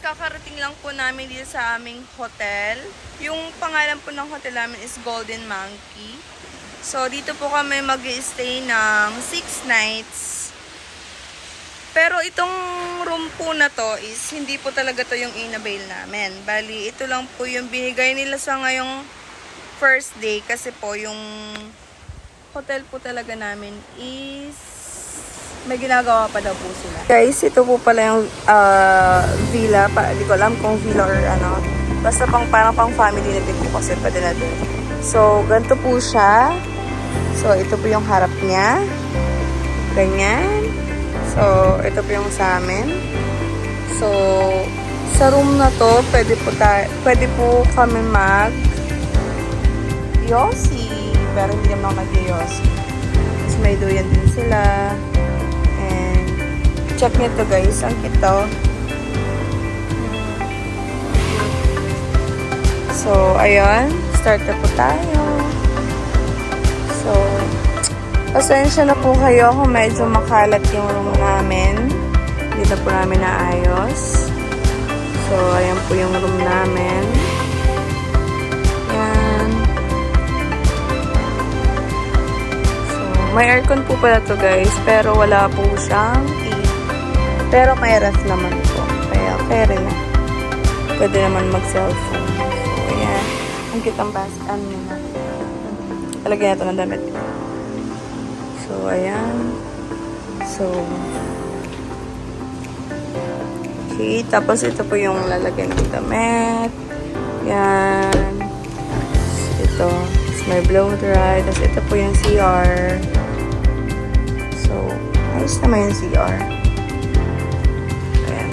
kakarating lang po namin dito sa aming hotel. Yung pangalan po ng hotel namin is Golden Monkey. So, dito po kami mag-i-stay ng 6 nights. Pero itong room po na to is hindi po talaga to yung in-avail namin. Bali, ito lang po yung binigay nila sa ngayong first day kasi po yung hotel po talaga namin is may ginagawa pa daw po sila. Guys, ito po pala yung villa. Hindi ko alam kung villa or ano. Basta parang pang family na din po kasi pwede na din. So, ganito po siya. So, ito po yung harap niya. Ganyan. So, ito po yung sa amin. So, sa room na to, pwede po kami mag-yosi. Pero hindi naman ako mag-yosi. Tapos may duyan din sila. And, check nyo to guys. Ang kito. So, ayun. Start na po tayo. So, pasensya na po kayo kung medyo makalat yung room namin. Dito po namin naayos. So, ayan po yung room namin. Ayan. So, may aircon po pala to guys, pero wala po siyang TV. Pero may ref naman po. Kaya, pwede na. Pwede naman mag-cellphone. So, ayan. Ang kitang basket. Talagyan natin ng damit. So, ayan. So, okay. Tapos, ito po yung lalagyan ng damit. Yan. Ito. Tapos, may blow dry. Tapos, ito po yung CR. So, ayos naman yung CR. Ayan.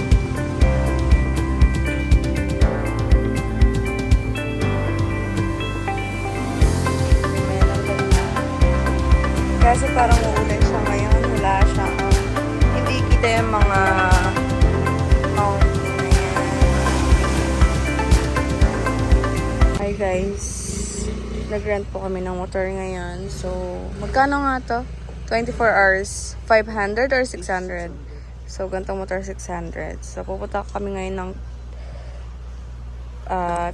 Kasi parang uulan siya ngayon. Wala siya. Hindi kita yung mga mountain na yan. Hi guys. Nag-rent po kami ng motor ngayon. So, magkano nga to? 24 hours. 500 or 600? So, gantong motor 600. So, pupunta kami ngayon ng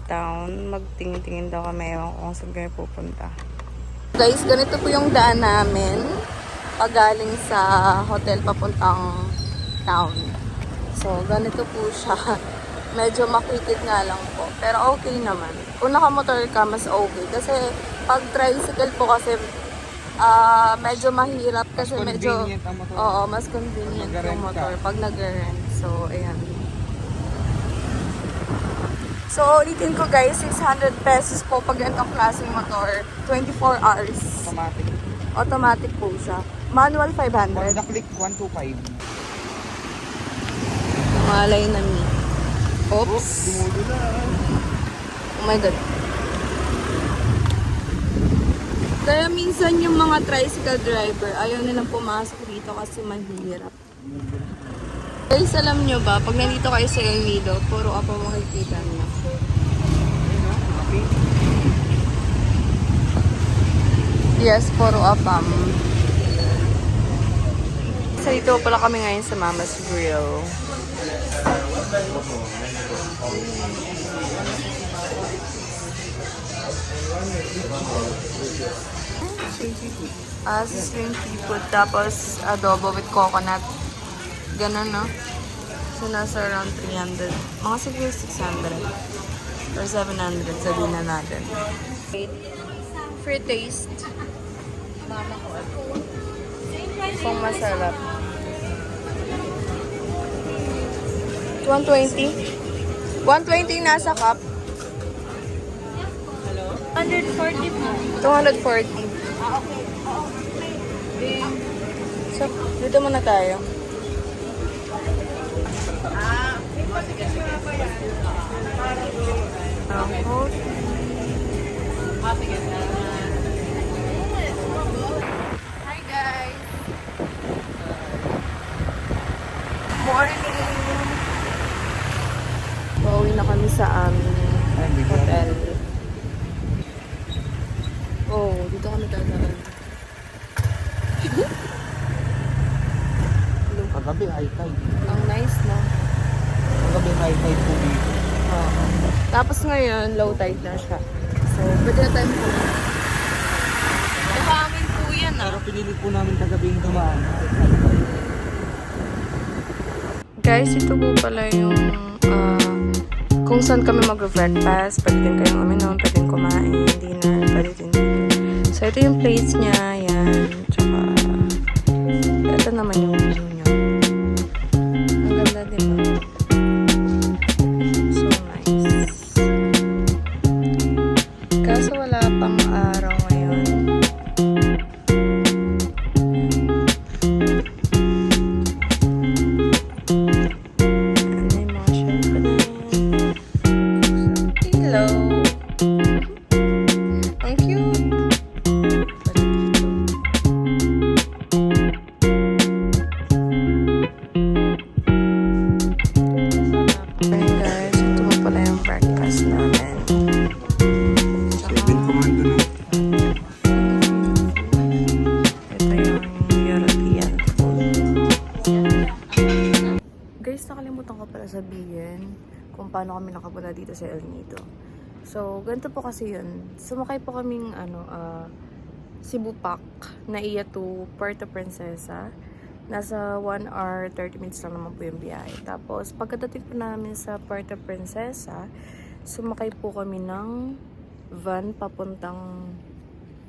town. Magtingin-tingin daw kami. Ewan ko kung saan kami pupunta. Guys, ganito po yung daan namin pagaling sa hotel papuntang town. So, ganito po siya. Medyo makitid nga lang po. Pero okay naman. Kung nakamotor ka, mas okay. Kasi pag tricycle po kasi medyo mahirap kasi medyo mas convenient yung motor pag nag-rent. So, ayan. So, ulitin ko guys, 600 pesos po pag ganitong klaseng motor. 24 hours. Automatic. Automatic po siya. Manual 500. For the click, 125. Malay na mi. Oops. Oh my God. Kaya minsan yung mga tricycle driver, ayaw nilang pumasok dito kasi mahirap. Guys, alam nyo ba, pag nandito kayo sa El Nido, puro apa makikita nyo. Yes, puro apam. So, dito pala kami ngayon sa Mama's Grill. Shrimp seafood, tapos adobo with coconut. Ganun, no? So, nasa around 300. Mga siguro 600. Or 700, sabihin na natin. Free taste. Kung masarap. 120? 120 nasa cup? Hello? 140 po. 240. So, dito muna tayo. Hi guys! Morning! Pauwi na kami sa hotel. Oh, dito kami dadaan. Kagabi, high tide. Ang nice, no? Kagabi, high tide po Tapos ngayon, low tide na siya. So, pwede na tayong pumunta. Ito amin po yan Pero pinili po namin kagabing dumaan. Guys, ito po pala yung kung saan kami mag-breakfast. Pwede din kayong uminom, pwede din kumain, dinner, pwede din dito. So, ito yung place niya. Yan. Tsaka, ito naman yung view niya. Ang ganda din ba? So nice. Kaso wala pang araw ngayon. Hello! Ang cute! Ayan guys, ito mo pala yung breakfast namin. 7 commando na. Ito yung European food. Guys, nakalimutan ko pala sabihin kung paano kami nakapunta dito sa El Nido. So, ganito po kasi yun. Sumakay po kaming Cebu Pac na iya to Puerto Princesa. Nasa 1 hour 30 minutes lang naman po yung biyahe. Tapos, pagkadating po namin sa Puerto Princesa, sumakay po kami ng van papuntang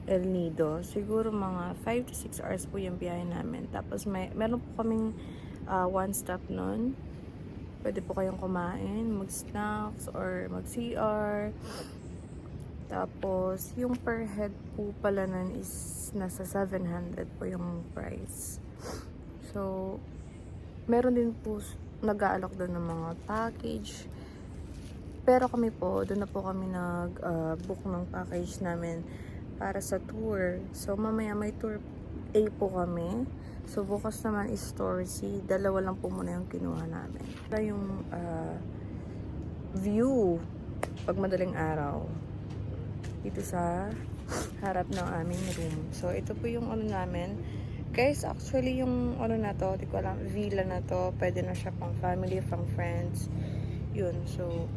El Nido. Siguro mga 5 to 6 hours po yung biyahe namin. Tapos, meron po kaming one stop nun. Pwede po kayong kumain, mag-snacks, or mag-CR. Tapos, yung per head po pala nun is nasa 700 po yung price. So, meron din po nag-aalok doon ng mga package. Pero kami po, doon na po kami nag-book ng package namin para sa tour. So, mamaya may tour A po kami. So, bukas naman is tour C. Dalawa lang po muna yung kinuha namin. Ito yung view pag madaling araw. Dito sa harap ng aming room. So, ito po yung ano namin. Guys, actually yung ano na to, di ko alam, villa na to, pwede na siya pang family, pang friends. Yun, so,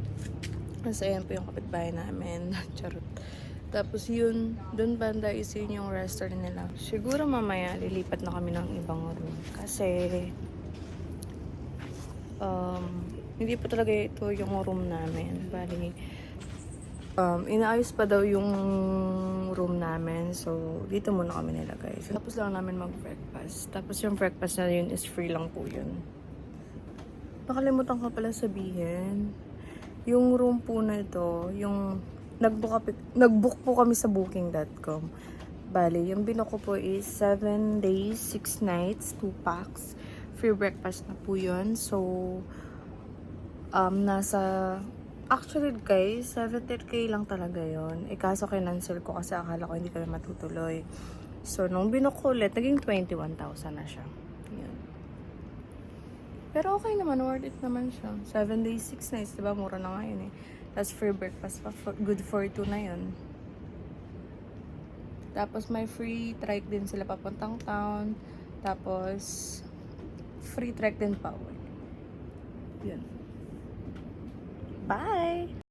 nasa yan po yung kapitbahay namin. Charot. Tapos yun, dun banda is yun yung restaurant nila. Siguro mamaya lilipat na kami ng ibang room. Kasi, hindi po talaga ito yung room namin. Bali, inaayos pa daw yung room namin. So, dito muna kami nilagay. So, tapos lang namin mag-breakfast. Tapos yung breakfast na yun is free lang po yun. Nakalimutan ko pala sabihin. Yung room po na ito, yung nag-book po kami sa booking.com. Bali, yung binook ko po is 7 days, 6 nights, 2 packs. Free breakfast na po yun. So, actually guys, 700k lang talaga yon. Kaso kinancel ko kasi akala ko hindi kami matutuloy. So, nung binook ko ulit, naging 21,000 na siya. Yan. Pero okay naman, worth it naman siya. 7 days, 6 nights, diba? Mura na nga yun eh. Tapos free breakfast pa, good for 2 na yun. Tapos may free trike din sila papuntang town. Tapos, free trek din pa uwi. Yun. Bye!